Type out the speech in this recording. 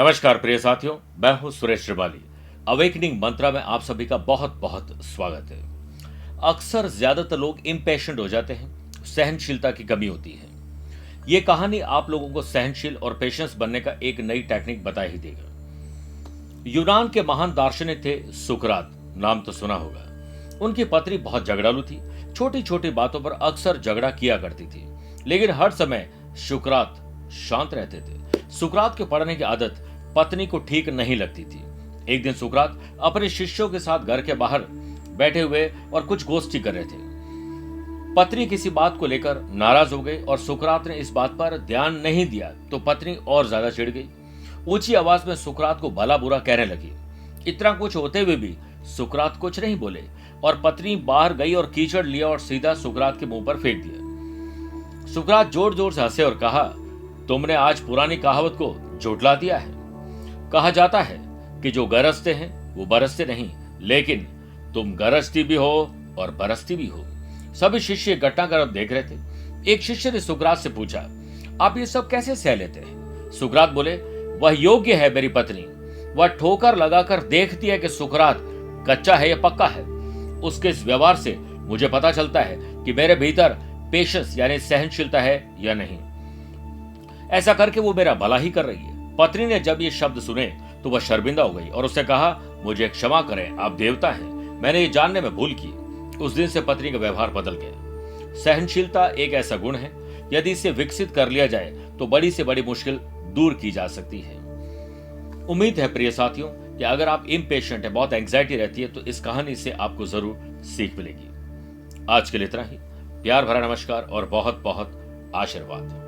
नमस्कार प्रिय साथियों, मैं हूं सुरेश श्रिवाली। अवेकनिंग मंत्रा में आप सभी का बहुत बहुत स्वागत है। अक्सर ज्यादातर लोग इम्पेशेंट हो जाते हैं, सहनशीलता की कमी होती है। ये कहानी आप लोगों को सहनशील और पेशेंस बनने का एक नई टेक्निक बता ही देगा। यूनान के महान दार्शनिक थे सुकरात, नाम तो सुना होगा। उनकी पत्नी बहुत झगड़ालू थी, छोटी छोटी बातों पर अक्सर झगड़ा किया करती थी, लेकिन हर समय सुकरात शांत रहते थे। सुकरात के पढ़ने की आदत पत्नी को ठीक नहीं लगती थी। एक दिन सुकरात अपने शिष्यों के साथ घर के बाहर बैठे हुए और कुछ गोष्ठी कर रहे थे। पत्नी किसी बात को लेकर नाराज हो गई और सुकरात ने इस बात पर ध्यान नहीं दिया तो पत्नी और ज्यादा चिढ़ गई। ऊंची आवाज में सुकरात को भला बुरा कहने लगी। इतना कुछ होते हुए भी सुकरात कुछ नहीं बोले और पत्नी बाहर गई और कीचड़ लिया और सीधा सुकरात के मुंह पर फेंक दिया। सुकरात जोर जोर से हंसे और कहा, तुमने आज पुरानी कहावत को झुठला दिया है। कहा जाता है कि जो गरजते हैं वो बरसते नहीं, लेकिन तुम गरजती भी हो और बरसती भी हो। सभी शिष्य इकट्ठा कर देख रहे थे। एक शिष्य ने सुकरात से पूछा, आप ये सब कैसे सह लेते हैं? सुकरात बोले, वह योग्य है मेरी पत्नी। वह ठोकर लगाकर देखती है कि सुकरात कच्चा है या पक्का है। उसके इस व्यवहार से मुझे पता चलता है कि मेरे भीतर पेशेंस यानी सहनशीलता है या नहीं। ऐसा करके वो मेरा भला ही कर रही है। पत्नी ने जब ये शब्द सुने तो वह शर्मिंदा हो गई और उसने कहा, मुझे क्षमा करें, आप देवता हैं, मैंने ये जानने में भूल की। उस दिन से पत्नी का व्यवहार बदल गया। सहनशीलता एक ऐसा गुण है, यदि इसे विकसित कर लिया जाए तो बड़ी से बड़ी मुश्किल दूर की जा सकती है। उम्मीद है प्रिय साथियों कि अगर आप इम्पेशेंट है, बहुत एंग्जाइटी रहती है, तो इस कहानी से आपको जरूर सीख मिलेगी। आज के लिए इतना ही। प्यार भरा नमस्कार और बहुत बहुत आशीर्वाद।